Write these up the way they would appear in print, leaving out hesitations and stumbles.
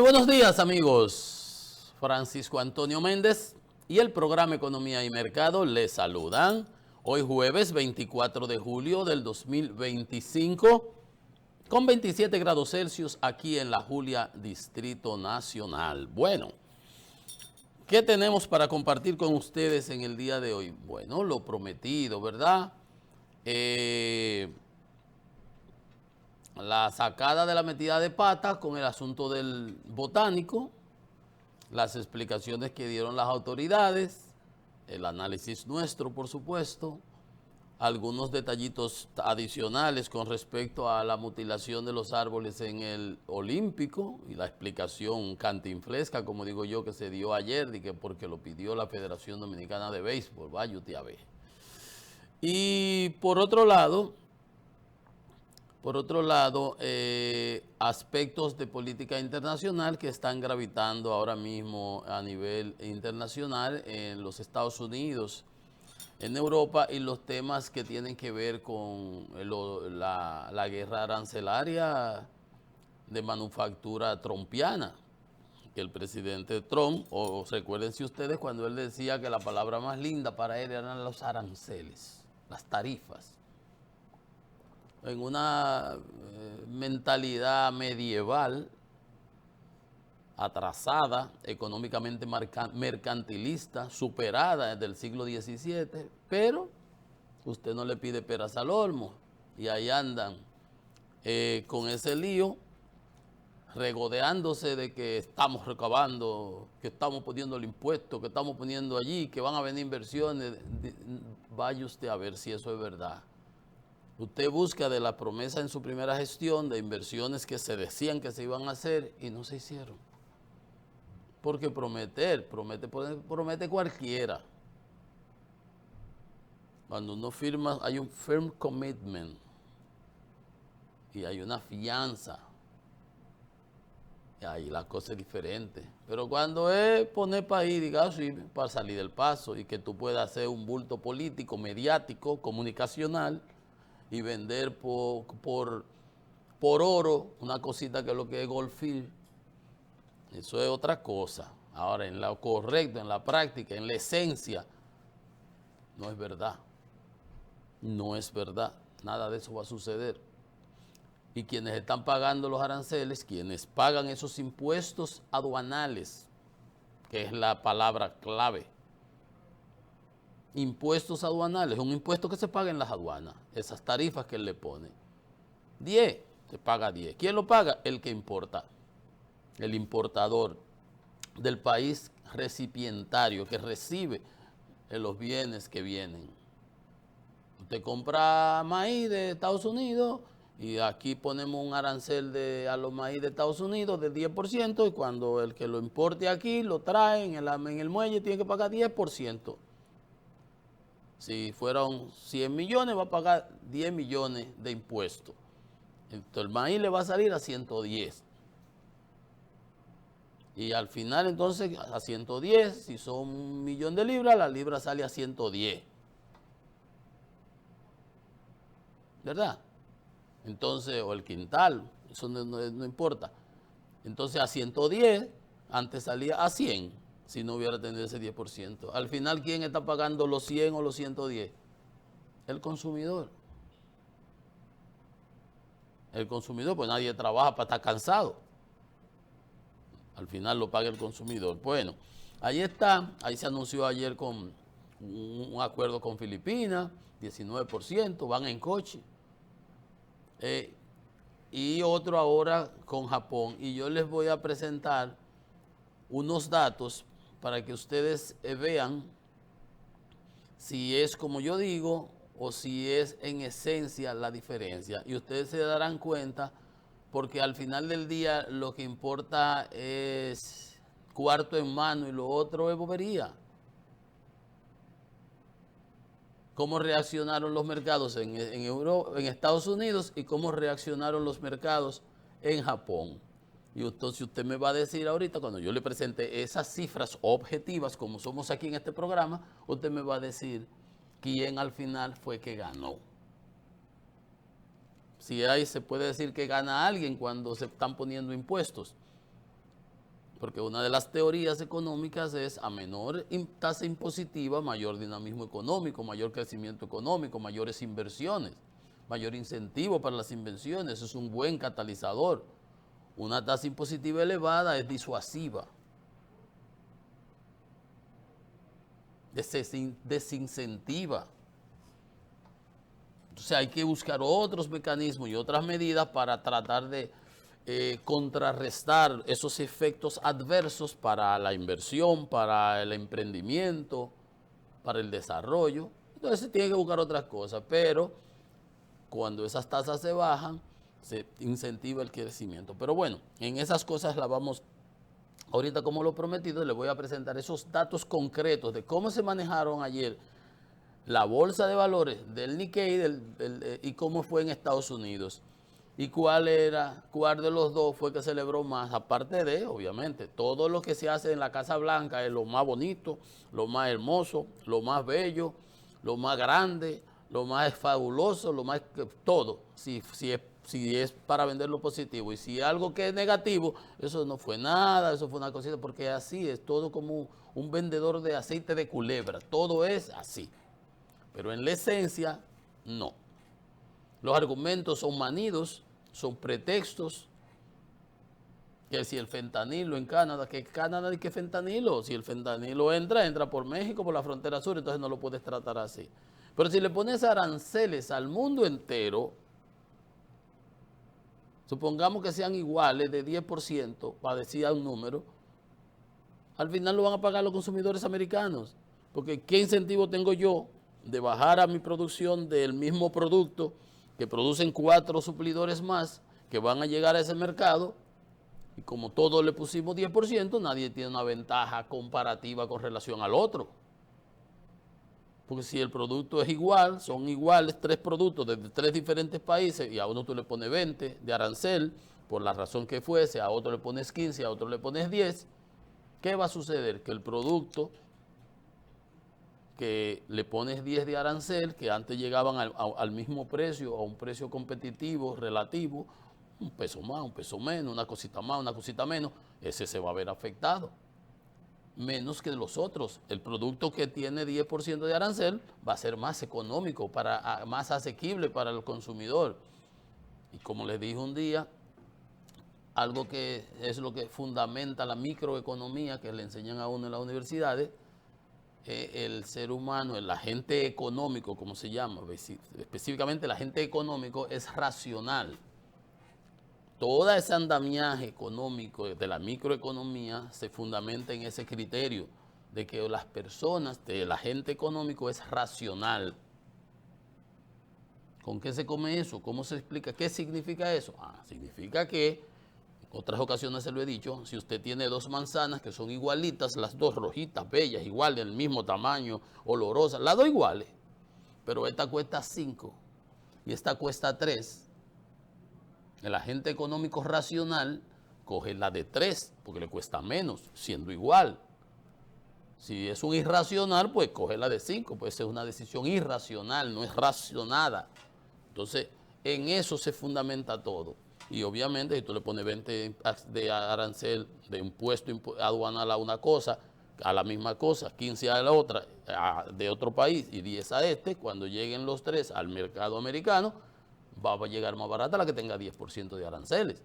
buenos días, amigos. Francisco Antonio Méndez y el programa Economía y Mercado les saludan. Hoy jueves 24 de julio del 2025 con 27 grados Celsius aquí en La Julia, Distrito Nacional. Bueno, ¿qué tenemos para compartir con ustedes en el día de hoy? Bueno, lo prometido, ¿verdad? La sacada de la metida de pata con el asunto del botánico, las explicaciones que dieron las autoridades, el análisis nuestro, por supuesto, algunos detallitos adicionales con respecto a la mutilación de los árboles en el Olímpico y la explicación cantinflesca, como digo yo, que se dio ayer, de que porque lo pidió la Federación Dominicana de Béisbol, vaya usted a ver. Y por otro lado, aspectos de política internacional que están gravitando ahora mismo a nivel internacional en los Estados Unidos, en Europa, y los temas que tienen que ver con la guerra arancelaria de manufactura trumpiana, que el presidente Trump, o recuérdense ustedes cuando él decía que la palabra más linda para él eran los aranceles, las tarifas, en una mentalidad medieval, atrasada, económicamente mercantilista, superada desde el siglo XVII, pero usted no le pide peras al olmo y ahí andan con ese lío, regodeándose de que estamos recabando, que estamos poniendo el impuesto, que estamos poniendo allí, que van a venir inversiones. Vaya usted a ver si eso es verdad. Usted busca de la promesa en su primera gestión de inversiones que se decían que se iban a hacer y no se hicieron. Porque promete cualquiera. Cuando uno firma, hay un firm commitment y hay una fianza. Y ahí la cosa es diferente. Pero cuando es poner para ir, diga, sí, para salir del paso y que tú puedas hacer un bulto político, mediático, comunicacional, y vender por oro una cosita que es lo que es Goldfield, eso es otra cosa. Ahora, en lo correcto, en la práctica, en la esencia, no es verdad. No es verdad. Nada de eso va a suceder. Y quienes están pagando los aranceles, quienes pagan esos impuestos aduanales, que es la palabra clave. Impuestos aduanales, un impuesto que se paga en las aduanas, esas tarifas que él le pone. 10, se paga 10. ¿Quién lo paga? El que importa, el importador del país recipientario que recibe los bienes que vienen. Usted compra maíz de Estados Unidos y aquí ponemos un arancel a los maíz de Estados Unidos del 10%, y cuando el que lo importe aquí lo trae en el muelle tiene que pagar 10%. Si fueron 100 millones, va a pagar 10 millones de impuestos. Entonces el maíz le va a salir a 110. Y al final, entonces, a 110, si son 1.000.000 de libras, la libra sale a 110. ¿Verdad? Entonces, o el quintal, eso no importa. Entonces, a 110, antes salía a 100, si no hubiera tenido ese 10%. Al final, ¿quién está pagando los 100 o los 110? El consumidor. El consumidor, pues nadie trabaja para estar cansado. Al final lo paga el consumidor. Bueno, ahí está, ahí se anunció ayer con un acuerdo con Filipinas, 19%, van en coche. Y otro ahora con Japón. Y yo les voy a presentar unos datos para que ustedes vean si es como yo digo o si es en esencia la diferencia. Y ustedes se darán cuenta, porque al final del día lo que importa es cuarto en mano y lo otro es bobería. Cómo reaccionaron los mercados en Estados Unidos y cómo reaccionaron los mercados en Japón. Y entonces usted me va a decir ahorita, cuando yo le presente esas cifras objetivas, como somos aquí en este programa, usted me va a decir quién al final fue que ganó. Si ahí se puede decir que gana alguien cuando se están poniendo impuestos. Porque una de las teorías económicas es a menor tasa impositiva, mayor dinamismo económico, mayor crecimiento económico, mayores inversiones, mayor incentivo para las inversiones. Eso es un buen catalizador. Una tasa impositiva elevada es disuasiva, desincentiva. Entonces hay que buscar otros mecanismos y otras medidas para tratar de contrarrestar esos efectos adversos para la inversión, para el emprendimiento, para el desarrollo. Entonces se tiene que buscar otras cosas, pero cuando esas tasas se bajan, se incentiva el crecimiento. Pero bueno, en esas cosas las vamos, ahorita como lo prometido, les voy a presentar esos datos concretos de cómo se manejaron ayer la bolsa de valores del Nikkei y cómo fue en Estados Unidos. Y cuál de los dos fue que celebró más, aparte de, obviamente, todo lo que se hace en la Casa Blanca es lo más bonito, lo más hermoso, lo más bello, lo más grande, lo más fabuloso, lo más todo, si es para vender lo positivo. Y si algo que es negativo, eso no fue nada, eso fue una cosita, porque así es todo como un vendedor de aceite de culebra, todo es así. Pero en la esencia, no. Los argumentos son manidos, son pretextos. Que si el fentanilo en Canadá, que Canadá y que fentanilo, si el fentanilo entra por México, por la frontera sur, entonces no lo puedes tratar así. Pero si le pones aranceles al mundo entero, supongamos que sean iguales de 10%, para decir un número, al final lo van a pagar los consumidores americanos. Porque ¿qué incentivo tengo yo de bajar a mi producción del mismo producto que producen 4 suplidores más que van a llegar a ese mercado? Y como todos le pusimos 10%, nadie tiene una ventaja comparativa con relación al otro. Porque si el producto es igual, son iguales 3 productos de 3 diferentes países y a uno tú le pones 20 de arancel, por la razón que fuese, a otro le pones 15, a otro le pones 10, ¿qué va a suceder? Que el producto que le pones 10 de arancel, que antes llegaban al mismo precio, a un precio competitivo, relativo, un peso más, un peso menos, una cosita más, una cosita menos, ese se va a ver afectado. Menos que los otros. El producto que tiene 10% de arancel va a ser más económico, más asequible para el consumidor. Y como les dije un día, algo que es lo que fundamenta la microeconomía que le enseñan a uno en las universidades, el ser humano, el agente económico, como se llama, específicamente el agente económico es racional. Todo ese andamiaje económico de la microeconomía se fundamenta en ese criterio de que las personas, el agente económico es racional. ¿Con qué se come eso? ¿Cómo se explica? ¿Qué significa eso? Significa que, en otras ocasiones se lo he dicho, si usted tiene 2 manzanas que son igualitas, las 2 rojitas, bellas, igual, del mismo tamaño, olorosas, las 2 iguales, pero esta cuesta 5 y esta cuesta 3, el agente económico racional coge la de 3 porque le cuesta menos, siendo igual. Si es un irracional, pues coge la de 5, pues es una decisión irracional, no es racionada. Entonces, en eso se fundamenta todo. Y obviamente, si tú le pones 20 de arancel, de impuesto aduanal a una cosa, a la misma cosa, 15 a la otra, de otro país y 10 a este, cuando lleguen los 3 al mercado americano, va a llegar más barata la que tenga 10% de aranceles.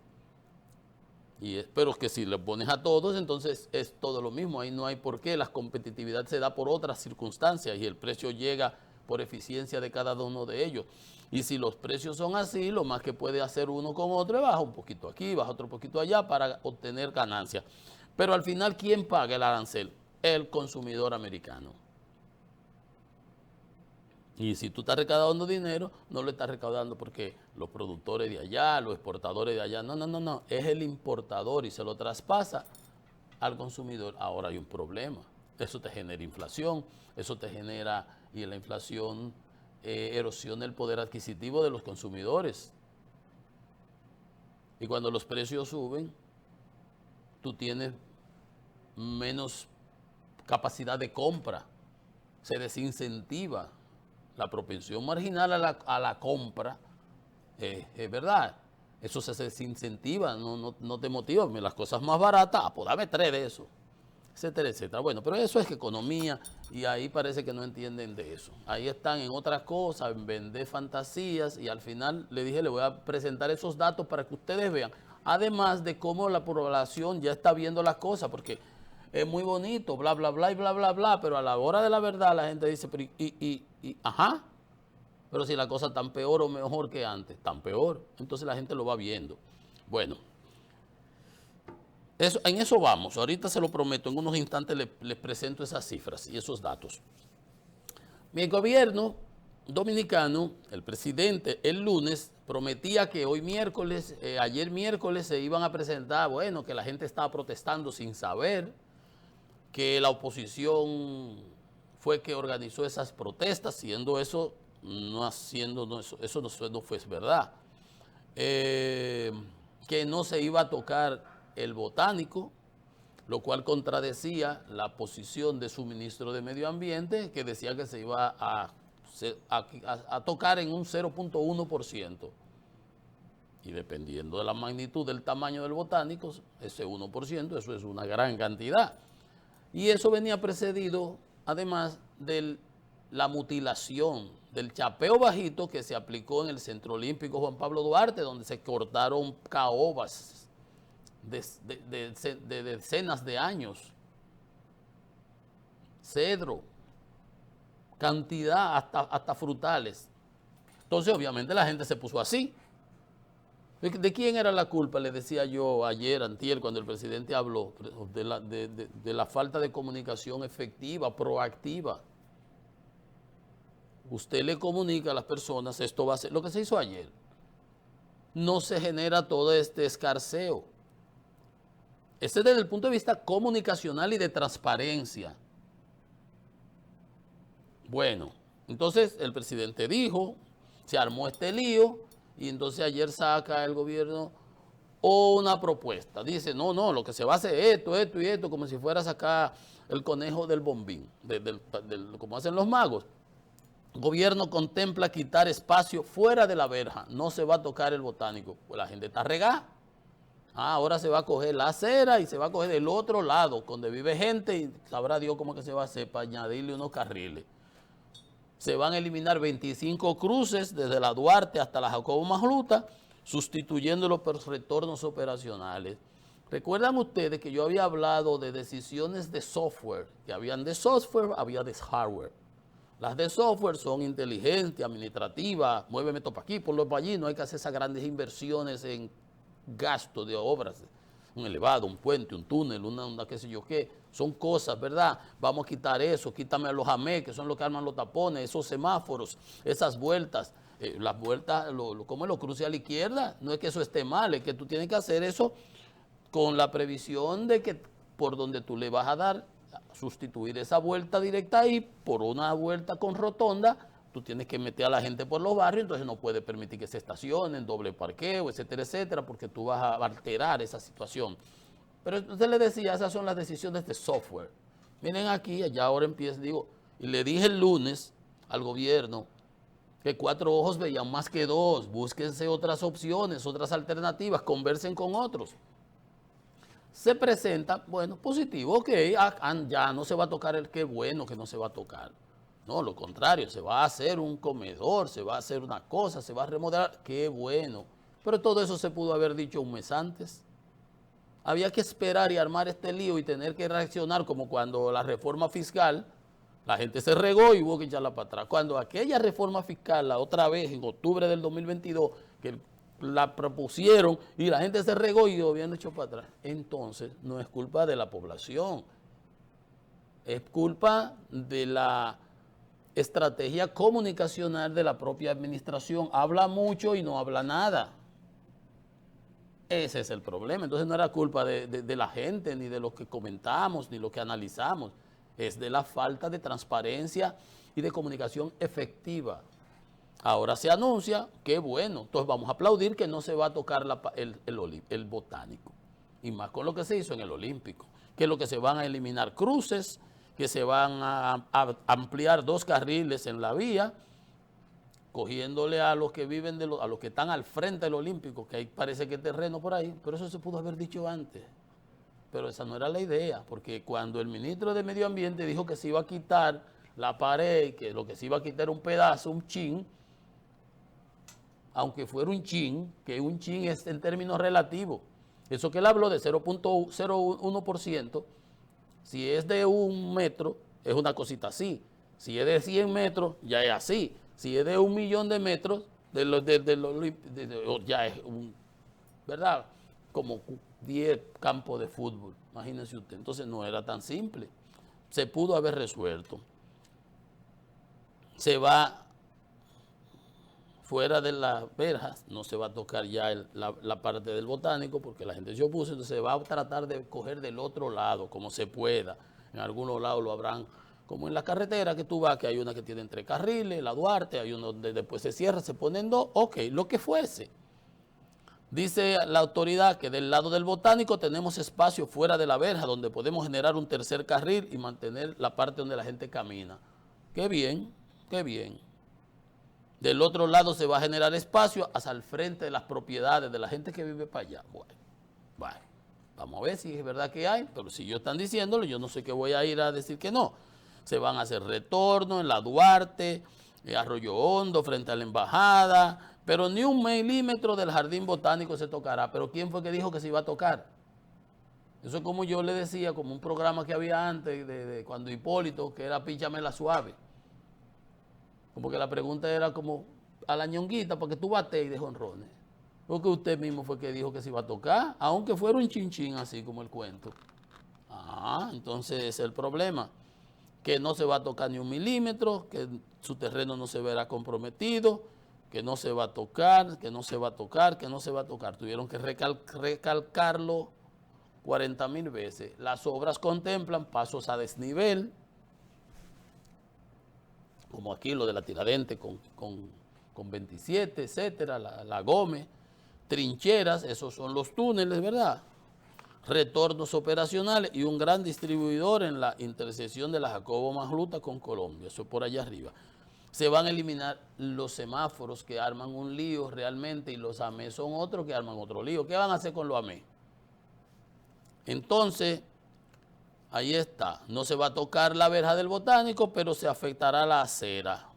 Y espero que si le pones a todos, entonces es todo lo mismo. Ahí no hay por qué. La competitividad se da por otras circunstancias y el precio llega por eficiencia de cada uno de ellos. Y si los precios son así, lo más que puede hacer uno con otro es baja un poquito aquí, baja otro poquito allá para obtener ganancias. Pero al final, ¿quién paga el arancel? El consumidor americano. Y si tú estás recaudando dinero, no lo estás recaudando porque los productores de allá, los exportadores de allá, no, es el importador y se lo traspasa al consumidor. Ahora hay un problema, eso te genera inflación, eso te genera, y la inflación erosiona el poder adquisitivo de los consumidores. Y cuando los precios suben, tú tienes menos capacidad de compra, se desincentiva. La propensión marginal a la compra, es verdad, Eso se desincentiva, no te motiva. Las cosas más baratas, pues dame 3 de eso, etcétera, etcétera. Bueno, pero eso es economía y ahí parece que no entienden de eso. Ahí están en otras cosas, en vender fantasías y al final le dije, le voy a presentar esos datos para que ustedes vean. Además de cómo la población ya está viendo las cosas, porque es muy bonito, bla, bla, bla y bla, bla, bla, pero a la hora de la verdad la gente dice, pero ajá. Pero si la cosa tan peor o mejor que antes, tan peor. Entonces la gente lo va viendo. Bueno, en eso vamos. Ahorita se lo prometo, en unos instantes les presento esas cifras y esos datos. Mi gobierno dominicano, el presidente, el lunes prometía que hoy miércoles, ayer miércoles se iban a presentar, bueno, que la gente estaba protestando sin saber, que la oposición fue que organizó esas protestas, siendo eso... eso no fue verdad. Que no se iba a tocar el botánico, lo cual contradecía la posición de su ministro de Medio Ambiente, que decía que se iba a tocar en un 0.1%. Y dependiendo de la magnitud del tamaño del botánico, ese 1%, eso es una gran cantidad. Y eso venía precedido, además, de la mutilación, del chapeo bajito que se aplicó en el Centro Olímpico Juan Pablo Duarte, donde se cortaron caobas de decenas de años, cedro, cantidad hasta frutales. Entonces, obviamente, la gente se puso así. ¿De quién era la culpa? Le decía yo ayer, antier, cuando el presidente habló de la falta de comunicación efectiva, proactiva. Usted le comunica a las personas, esto va a ser lo que se hizo ayer. No se genera todo este escarceo. Este es desde el punto de vista comunicacional y de transparencia. Bueno, entonces el presidente dijo, se armó este lío y entonces ayer saca el gobierno una propuesta. Dice, no, lo que se va a hacer es esto y esto, como si fuera a sacar el conejo del bombín, como hacen los magos. El gobierno contempla quitar espacio fuera de la verja, no se va a tocar el botánico. Pues la gente está regada. Ahora se va a coger la acera y se va a coger del otro lado, donde vive gente y sabrá Dios cómo que se va a hacer para añadirle unos carriles. Se van a eliminar 25 cruces desde la Duarte hasta la Jacobo Magluta, sustituyéndolo por retornos operacionales. ¿Recuerdan ustedes que yo había hablado de decisiones de software? Que habían de software, había de hardware. Las de software son inteligentes, administrativas, muéveme esto para aquí, ponlo para allí, no hay que hacer esas grandes inversiones en gasto de obras, un elevado, un puente, un túnel, una qué sé yo qué, son cosas, ¿verdad? Vamos a quitar eso, quítame a los AME, que son los que arman los tapones, esos semáforos, esas vueltas, las vueltas, como lo cruce a la izquierda, no es que eso esté mal, es que tú tienes que hacer eso con la previsión de que por donde tú le vas a dar, sustituir esa vuelta directa ahí por una vuelta con rotonda, tú tienes que meter a la gente por los barrios, entonces no puedes permitir que se estacionen, doble parqueo, etcétera, etcétera, porque tú vas a alterar esa situación. Pero usted le decía, esas son las decisiones de software. Miren aquí, allá ahora empieza, digo, y le dije el lunes al gobierno que 4 ojos veían más que 2, búsquense otras opciones, otras alternativas, conversen con otros. Se presenta, bueno, positivo, ok, ya no se va a tocar qué bueno que no se va a tocar. No, lo contrario, se va a hacer un comedor, se va a hacer una cosa, se va a remodelar, qué bueno. Pero todo eso se pudo haber dicho un mes antes. Había que esperar y armar este lío y tener que reaccionar como cuando la reforma fiscal, la gente se regó y hubo que echarla para atrás. Cuando aquella reforma fiscal, la otra vez, en octubre del 2022, que la propusieron y la gente se regó y el gobierno echó para atrás. Entonces, no es culpa de la población, es culpa de la estrategia comunicacional de la propia administración. Habla mucho y no habla nada. Ese es el problema. Entonces no era culpa de la gente, ni de lo que comentamos, ni lo que analizamos. Es de la falta de transparencia y de comunicación efectiva. Ahora se anuncia, qué bueno, entonces vamos a aplaudir que no se va a tocar el botánico. Y más con lo que se hizo en el olímpico, que es lo que se van a eliminar cruces, que se van a ampliar 2 carriles en la vía, cogiéndole a los que viven, a los que están al frente del Olímpico, que ahí parece que hay terreno por ahí, pero eso se pudo haber dicho antes. Pero esa no era la idea, porque cuando el ministro de Medio Ambiente dijo que se iba a quitar la pared, que lo que se iba a quitar era un pedazo, un chin, aunque fuera un chin, que un chin es en términos relativos. Eso que él habló de 0.01%, si es de 1 metro, es una cosita así. Si es de 100 metros, ya es así. Si es de 1.000.000 de metros, ya es ¿verdad? Como 10 campos de fútbol, imagínense usted. Entonces no era tan simple. Se pudo haber resuelto. Se va fuera de las verjas, no se va a tocar ya la parte del botánico porque la gente se opuso, entonces se va a tratar de coger del otro lado, como se pueda. En algunos lados lo habrán, como en la carretera que tú vas, que hay una que tiene 3 carriles, la Duarte, hay uno donde después se cierra, se ponen 2, ok, lo que fuese. Dice la autoridad que del lado del botánico tenemos espacio fuera de la verja donde podemos generar un tercer carril y mantener la parte donde la gente camina. Qué bien, qué bien. Del otro lado se va a generar espacio hacia el frente de las propiedades de la gente que vive para allá. Bueno, vamos a ver si es verdad que hay, pero si ellos están diciéndolo, yo no sé qué voy a ir a decir que no. Se van a hacer retornos en la Duarte, Arroyo Hondo, frente a la embajada, pero ni 1 milímetro del jardín botánico se tocará. Pero ¿quién fue que dijo que se iba a tocar? Eso es como yo le decía, como un programa que había antes, de cuando Hipólito, que era Píchamela Suave. Como que la pregunta era como a la ñonguita, para que tú batees de jonrones. Porque usted mismo fue que dijo que se iba a tocar, aunque fuera un chinchín así como el cuento. Entonces ese es el problema. Que no se va a tocar ni 1 milímetro, que su terreno no se verá comprometido, que no se va a tocar, que no se va a tocar, que no se va a tocar. Tuvieron que recalcarlo 40.000 veces. Las obras contemplan pasos a desnivel, como aquí lo de la Tiradentes con 27, etcétera, la Gómez, trincheras, esos son los túneles, ¿verdad? Retornos operacionales y un gran distribuidor en la intersección de la Jacobo Masluta con Colombia, eso por allá arriba. Se van a eliminar los semáforos que arman un lío realmente y los AME son otros que arman otro lío. ¿Qué van a hacer con los AME? Entonces, ahí está, no se va a tocar la verja del botánico, pero se afectará la acera.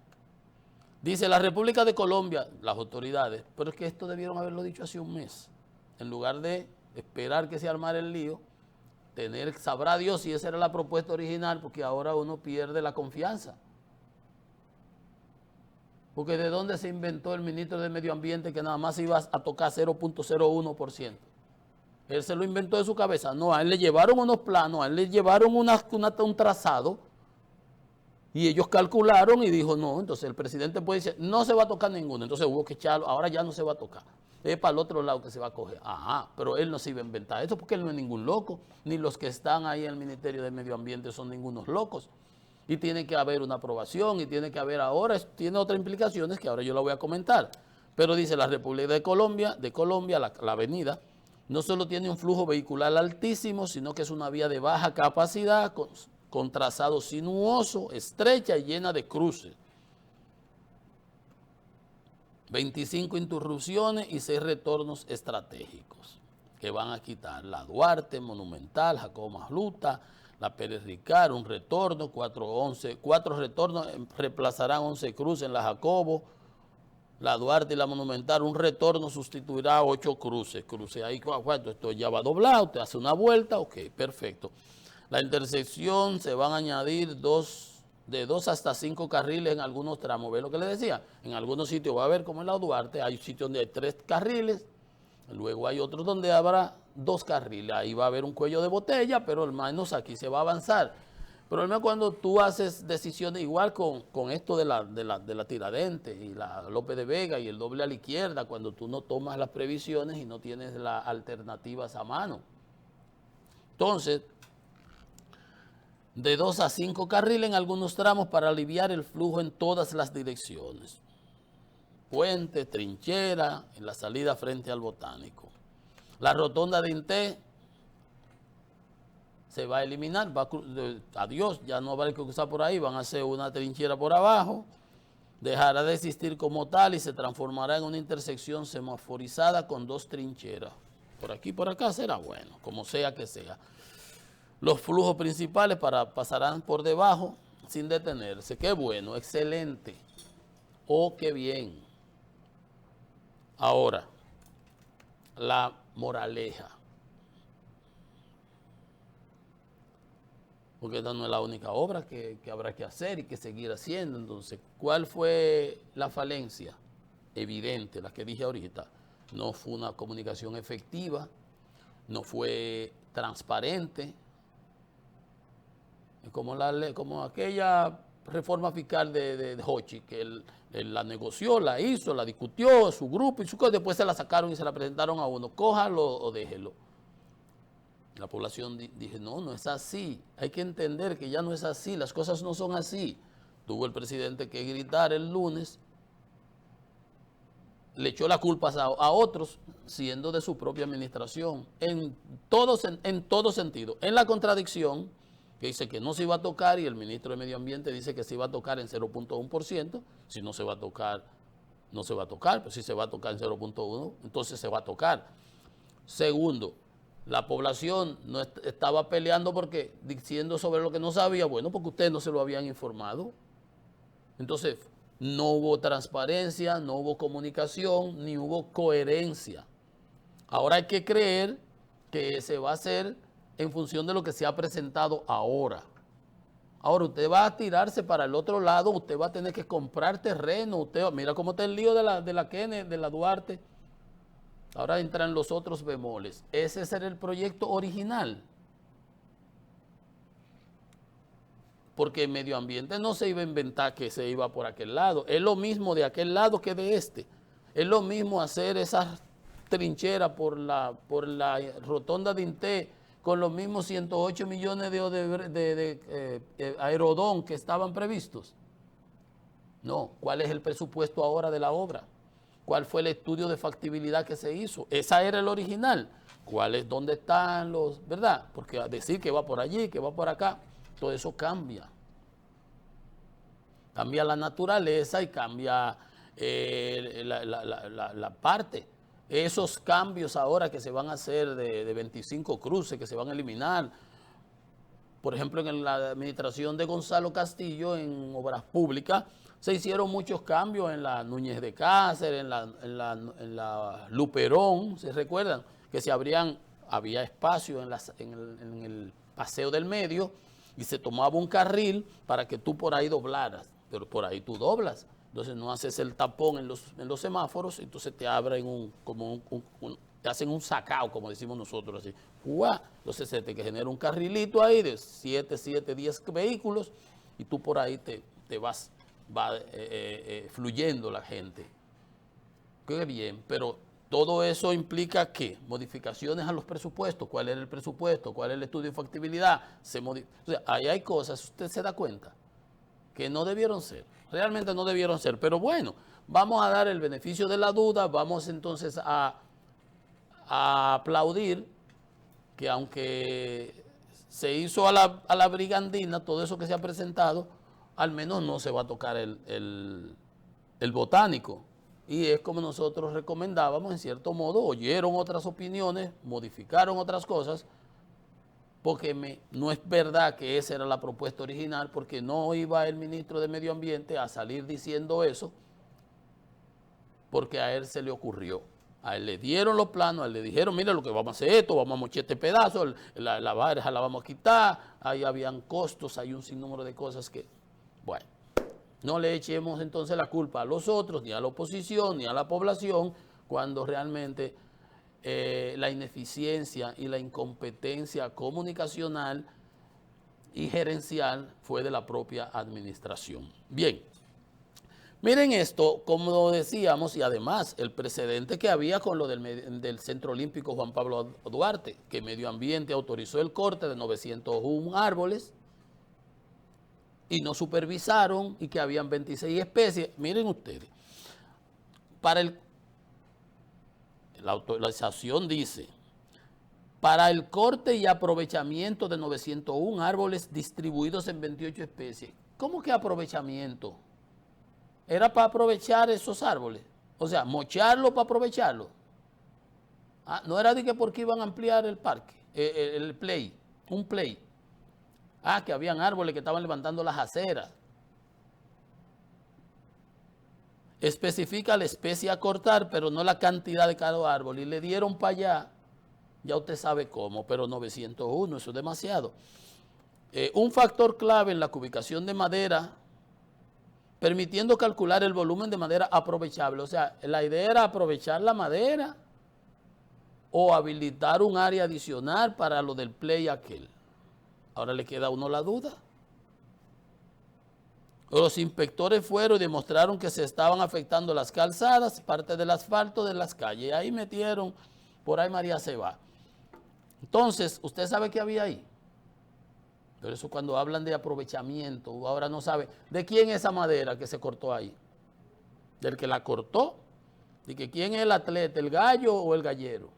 Dice la República de Colombia, las autoridades, pero es que esto debieron haberlo dicho hace un mes, en lugar de esperar que se armara el lío, sabrá Dios si esa era la propuesta original, porque ahora uno pierde la confianza. Porque ¿de dónde se inventó el ministro de Medio Ambiente que nada más iba a tocar 0.01%? Él se lo inventó de su cabeza. No, a él le llevaron unos planos, a él le llevaron un trazado y ellos calcularon y dijo no. Entonces el presidente puede decir, no se va a tocar ninguno. Entonces hubo que echarlo, ahora ya no se va a tocar. Es para el otro lado que se va a coger. Pero él no se iba a inventar esto porque él no es ningún loco. Ni los que están ahí en el Ministerio de Medio Ambiente son ningunos locos. Y tiene que haber una aprobación y tiene que haber ahora, tiene otras implicaciones que ahora yo la voy a comentar. Pero dice la República de Colombia, la avenida, no solo tiene un flujo vehicular altísimo, sino que es una vía de baja capacidad, con trazado sinuoso, estrecha y llena de cruces. 25 interrupciones y 6 retornos estratégicos que van a quitar la Duarte, Monumental, Jacobo Masluta, la Pérez Ricard, un retorno, 4 retornos reemplazarán 11 cruces en la Jacobo, la Duarte y la Monumental, un retorno sustituirá 8 cruces. Ahí, esto ya va doblado, te hace una vuelta, ok, perfecto. La intersección se van a añadir de 2 hasta 5 carriles en algunos tramos. ¿Ves lo que le decía? En algunos sitios va a haber, como en la Duarte, hay sitios donde hay 3 carriles, luego hay otros donde habrá 2 carriles. Ahí va a haber un cuello de botella, pero al menos aquí se va a avanzar. El problema es cuando tú haces decisiones igual con esto de la Tiradentes y la López de Vega y el doble a la izquierda, cuando tú no tomas las previsiones y no tienes las alternativas a mano. Entonces, de 2 a 5 carriles en algunos tramos para aliviar el flujo en todas las direcciones. Puente, trinchera, en la salida frente al Botánico. La rotonda de Inté se va a eliminar, adiós, ya no va a haber que cruzar por ahí, van a hacer una trinchera por abajo dejará de existir como tal y se transformará en una intersección semaforizada con 2 trincheras. Por aquí y por acá será bueno, como sea que sea. Los flujos principales pasarán por debajo sin detenerse. Qué bueno, excelente. Oh, qué bien. Ahora, la moraleja. Porque esta no es la única obra que habrá que hacer y que seguir haciendo. Entonces, ¿cuál fue la falencia? Evidente, la que dije ahorita. No fue una comunicación efectiva, no fue transparente. Como aquella reforma fiscal de Hochi, que él la negoció, la hizo, la discutió, su grupo y su cosa, después se la sacaron y se la presentaron a uno. Cójalo o déjelo. La población dije, no, no es así. Hay que entender que ya no es así, las cosas no son así. Tuvo el presidente que gritar el lunes, le echó la culpa a otros, siendo de su propia administración, en todo sentido. En la contradicción, que dice que no se iba a tocar y el ministro de Medio Ambiente dice que se iba a tocar en 0.1%, si no se va a tocar, no se va a tocar, pero si se va a tocar en 0.1, entonces se va a tocar. Segundo, la población no estaba peleando porque diciendo sobre lo que no sabía, bueno, porque ustedes no se lo habían informado. Entonces, no hubo transparencia, no hubo comunicación, ni hubo coherencia. Ahora hay que creer que se va a hacer en función de lo que se ha presentado ahora. Ahora usted va a tirarse para el otro lado, usted va a tener que comprar terreno, mira cómo está el lío de la Duarte. Ahora entran los otros bemoles. Ese era el proyecto original. Porque el medio ambiente no se iba a inventar que se iba por aquel lado. Es lo mismo de aquel lado que de este. Es lo mismo hacer esas trincheras por la rotonda de Inté con los mismos 108 millones de aerodón que estaban previstos. No, ¿cuál es el presupuesto ahora de la obra? ¿Cuál fue el estudio de factibilidad que se hizo? Esa era el original. ¿Dónde están los, verdad? Porque decir que va por allí, que va por acá, todo eso cambia. Cambia la naturaleza y cambia la parte. Esos cambios ahora que se van a hacer de 25 cruces, que se van a eliminar, por ejemplo, en la administración de Gonzalo Castillo, en obras públicas, se hicieron muchos cambios en la Núñez de Cáceres, en la Luperón, ¿se recuerdan? Que había espacio en el paseo del medio y se tomaba un carril para que tú por ahí doblaras, pero por ahí tú doblas. Entonces no haces el tapón en los semáforos, entonces te abren te hacen un sacao, como decimos nosotros así. ¡Uah! Entonces se te genera un carrilito ahí de 10 vehículos y tú por ahí te va fluyendo la gente. Qué bien, pero todo eso implica ¿qué? Modificaciones a los presupuestos. ¿Cuál era el presupuesto? ¿Cuál es el estudio de factibilidad? O sea, ahí hay cosas, usted se da cuenta, que no debieron ser. Realmente no debieron ser. Pero bueno, vamos a dar el beneficio de la duda. Vamos entonces a aplaudir que aunque se hizo a la brigandina, todo eso que se ha presentado, al menos no se va a tocar el botánico. Y es como nosotros recomendábamos, en cierto modo, oyeron otras opiniones, modificaron otras cosas, porque no es verdad que esa era la propuesta original, porque no iba el ministro de Medio Ambiente a salir diciendo eso, porque a él se le ocurrió. A él le dieron los planos, a él le dijeron, mira lo que vamos a hacer esto, vamos a mochar este pedazo, la barja la vamos a quitar, ahí habían costos, hay un sinnúmero de cosas que, bueno, no le echemos entonces la culpa a los otros, ni a la oposición, ni a la población, cuando realmente la ineficiencia y la incompetencia comunicacional y gerencial fue de la propia administración. Bien. Miren esto, como decíamos, y además el precedente que había con lo del Centro Olímpico Juan Pablo Duarte, que Medio Ambiente autorizó el corte de 901 árboles y no supervisaron y que habían 26 especies. Miren ustedes, la autorización dice, para el corte y aprovechamiento de 901 árboles distribuidos en 28 especies. ¿Cómo que aprovechamiento? era para aprovechar esos árboles. O sea, mocharlo para aprovecharlo. Ah, no era de que porque iban a ampliar el parque, el play, un play. Ah, que habían árboles que estaban levantando las aceras. Especifica la especie a cortar, pero no la cantidad de cada árbol. Y le dieron para allá, ya usted sabe cómo, pero 901, eso es demasiado. Un factor clave en la cubicación de madera, permitiendo calcular el volumen de madera aprovechable. O sea, la idea era aprovechar la madera o habilitar un área adicional para lo del play aquel. Ahora le queda a uno la duda. Los inspectores fueron y demostraron que se estaban afectando las calzadas, parte del asfalto de las calles. Y ahí metieron, por ahí María se va. Entonces, ¿usted sabe qué había ahí? Pero eso cuando hablan de aprovechamiento, ahora no sabe. ¿De quién es esa madera que se cortó ahí? ¿Del que la cortó? ¿De que quién es el atleta, el gallo o el gallero?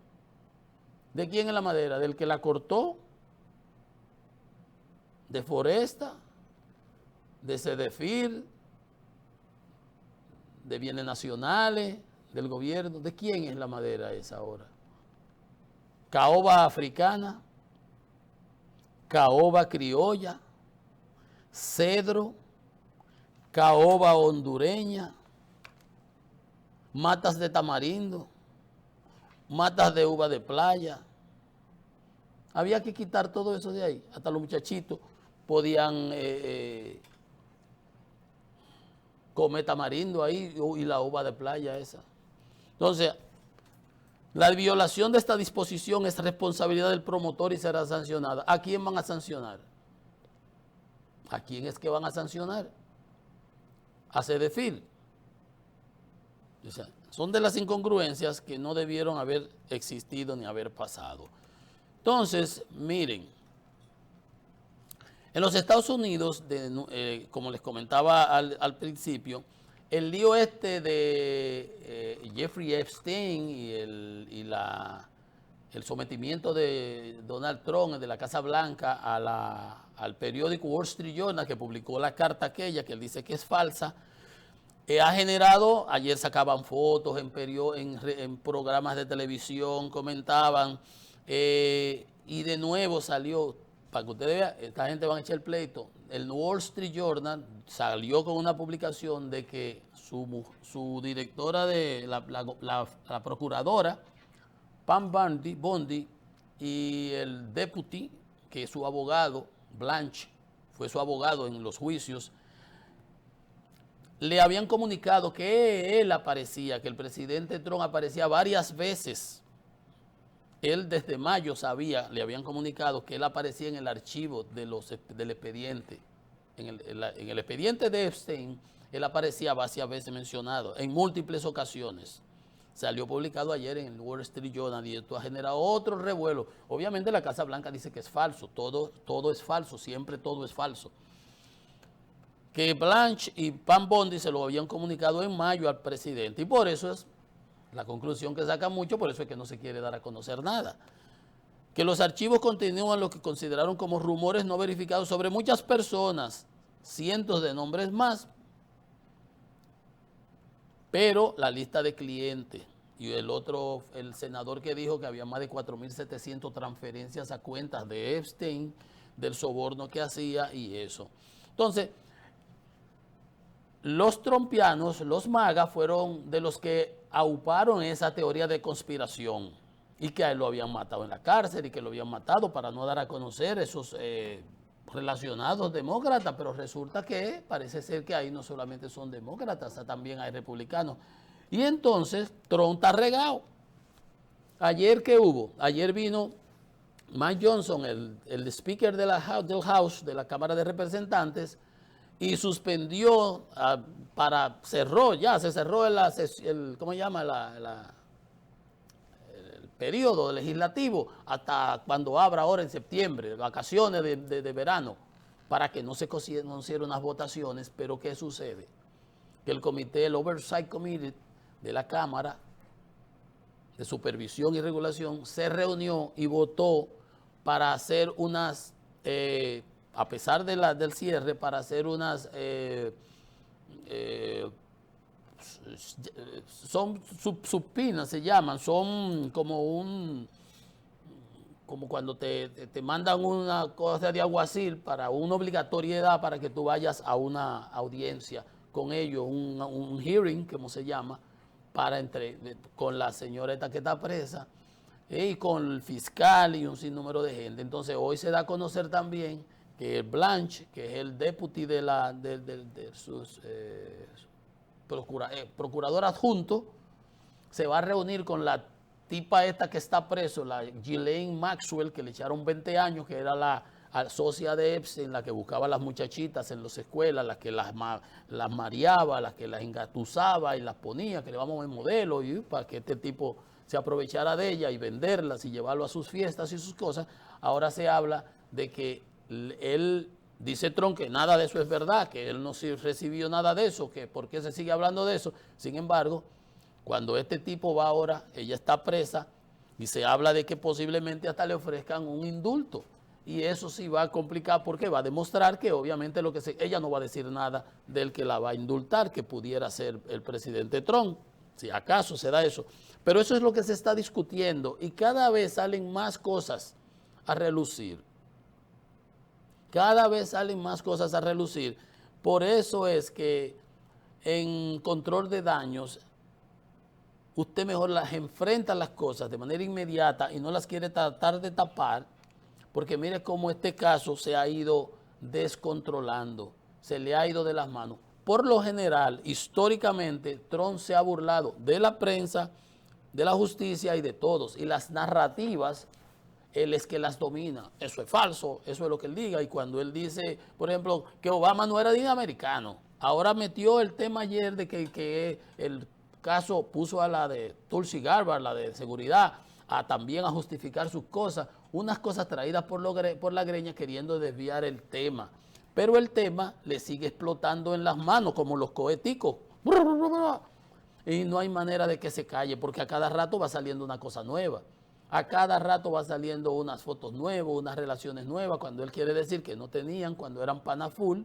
¿De quién es la madera? ¿Del que la cortó? ¿De Foresta? ¿De Cedefir? ¿De bienes nacionales? ¿Del gobierno? ¿De quién es la madera esa ahora? ¿Caoba africana? ¿Caoba criolla? ¿Cedro? ¿Caoba hondureña? ¿Matas de tamarindo? ¿Matas de uva de playa? Había que quitar todo eso de ahí. Hasta los muchachitos podían comer tamarindo ahí y la uva de playa esa. Entonces, la violación de esta disposición es responsabilidad del promotor y será sancionada. ¿A quién van a sancionar? ¿A quién es que van a sancionar? A Cedefir. O sea, son de las incongruencias que no debieron haber existido ni haber pasado. Entonces, miren, en los Estados Unidos, como les comentaba al principio, el lío este de Jeffrey Epstein y el sometimiento de Donald Trump, de la Casa Blanca, al periódico Wall Street Journal, que publicó la carta aquella que él dice que es falsa, ha generado, ayer sacaban fotos en programas de televisión, comentaban, y de nuevo salió, para que ustedes vean, esta gente va a echar el pleito. El Wall Street Journal salió con una publicación de que su directora de la procuradora, Pam Bondi, y el deputy, que es su abogado, Blanche, fue su abogado en los juicios, le habían comunicado que él aparecía, que el presidente Trump aparecía varias veces. Él desde mayo sabía, le habían comunicado que él aparecía en el archivo del expediente. En el expediente de Epstein, él aparecía varias veces mencionado, en múltiples ocasiones. Salió publicado ayer en el Wall Street Journal y esto ha generado otro revuelo. Obviamente la Casa Blanca dice que es falso, todo es falso, siempre todo es falso. Que Blanche y Pam Bondi se lo habían comunicado en mayo al presidente y por eso es la conclusión que saca mucho, por eso es que no se quiere dar a conocer nada. Que los archivos continúan lo que consideraron como rumores no verificados sobre muchas personas, cientos de nombres más, pero la lista de clientes y el senador que dijo que había más de 4.700 transferencias a cuentas de Epstein, del soborno que hacía y eso. Entonces, los trumpianos, los MAGA, fueron de los que auparon esa teoría de conspiración y que a él lo habían matado en la cárcel y que lo habían matado para no dar a conocer esos relacionados demócratas, pero resulta que parece ser que ahí no solamente son demócratas, también hay republicanos. Y entonces Trump está regado. Ayer, ¿qué hubo? Ayer vino Mike Johnson, el speaker del House, de la Cámara de Representantes, y suspendió, se cerró ¿cómo se llama? El periodo legislativo hasta cuando abra ahora en septiembre, vacaciones de verano, para que no se hicieran unas votaciones. Pero ¿qué sucede? Que el Oversight Committee de la Cámara de Supervisión y Regulación se reunió y votó para hacer unas... a pesar del cierre, para hacer unas son supinas, se llaman, son como cuando te mandan una cosa de alguacil para una obligatoriedad para que tú vayas a una audiencia con ellos, un hearing, como se llama, con la señora esta que está presa y con el fiscal y un sinnúmero de gente. Entonces hoy se da a conocer también que Blanche, que es el deputy de sus procurador adjunto, se va a reunir con la tipa esta que está preso, la Ghislaine Maxwell, que le echaron 20 años, que era la socia de Epstein, la que buscaba a las muchachitas en las escuelas, la que las mareaba, la que las engatusaba y las ponía, que le vamos a modelo, y para que este tipo se aprovechara de ella y venderlas y llevarlo a sus fiestas y sus cosas. Ahora se habla de que él, dice Trump, que nada de eso es verdad, que él no recibió nada de eso, que por qué se sigue hablando de eso. Sin embargo, cuando este tipo va ahora, ella está presa y se habla de que posiblemente hasta le ofrezcan un indulto. Y eso sí va a complicar porque va a demostrar que obviamente ella no va a decir nada del que la va a indultar, que pudiera ser el presidente Trump, si acaso se da eso. Pero eso es lo que se está discutiendo y cada vez salen más cosas a relucir. Cada vez salen más cosas a relucir. Por eso es que en control de daños, usted mejor las enfrenta las cosas de manera inmediata y no las quiere tratar de tapar, porque mire cómo este caso se ha ido descontrolando, se le ha ido de las manos. Por lo general, históricamente, Trump se ha burlado de la prensa, de la justicia y de todos. Y las narrativas, él es que las domina. Eso es falso, eso es lo que él diga. Y cuando él dice, por ejemplo, que Obama no era ni americano, ahora metió el tema ayer de que el caso puso a la de Tulsi Gabbard, la de seguridad, también a justificar sus cosas, unas cosas traídas por la greña queriendo desviar el tema. Pero el tema le sigue explotando en las manos como los coheticos. Y no hay manera de que se calle porque a cada rato va saliendo una cosa nueva. A cada rato va saliendo unas fotos nuevas, unas relaciones nuevas, cuando él quiere decir que no tenían, cuando eran pana full.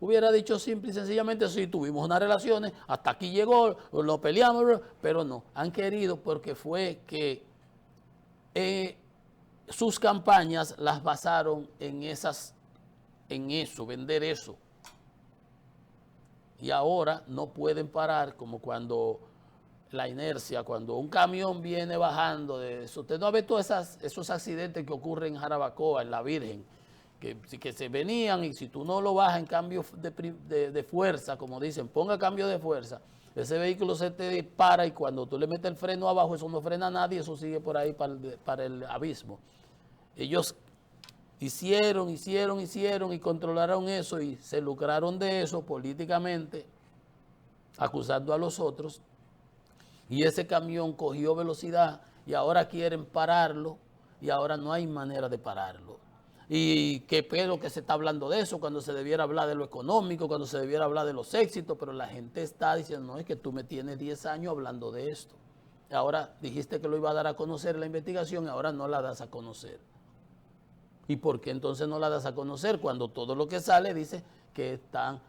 Hubiera dicho simple y sencillamente, sí, tuvimos unas relaciones, hasta aquí llegó, lo peleamos, pero no. Han querido porque fue que sus campañas las basaron en eso, vender eso. Y ahora no pueden parar, como cuando la inercia, cuando un camión viene bajando de eso. Usted no ha visto esos accidentes que ocurren en Jarabacoa, en La Virgen, que se venían y si tú no lo bajas en cambio de fuerza, como dicen, ponga cambio de fuerza, ese vehículo se te dispara y cuando tú le metes el freno abajo, eso no frena a nadie, eso sigue por ahí para el abismo. Ellos hicieron y controlaron eso y se lucraron de eso políticamente, acusando a los otros. Y ese camión cogió velocidad y ahora quieren pararlo y ahora no hay manera de pararlo. Y qué pedo que se está hablando de eso cuando se debiera hablar de lo económico, cuando se debiera hablar de los éxitos, pero la gente está diciendo, no, es que tú me tienes 10 años hablando de esto. Ahora dijiste que lo iba a dar a conocer en la investigación y ahora no la das a conocer. ¿Y por qué entonces no la das a conocer cuando todo lo que sale dice que están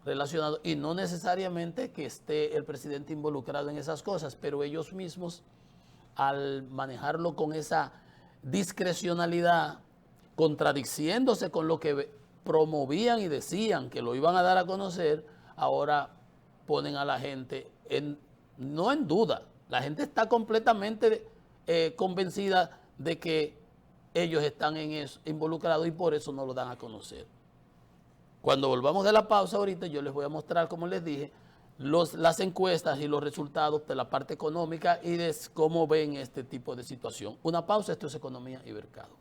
relacionados? Y no necesariamente que esté el presidente involucrado en esas cosas, pero ellos mismos, al manejarlo con esa discrecionalidad, contradiciéndose con lo que promovían y decían que lo iban a dar a conocer, ahora ponen a la gente no en duda. La gente está completamente convencida de que ellos están en eso, involucrados y por eso no lo dan a conocer. Cuando volvamos de la pausa ahorita, yo les voy a mostrar, como les dije, las encuestas y los resultados de la parte económica y de cómo ven este tipo de situación. Una pausa, esto es Economía y Mercado.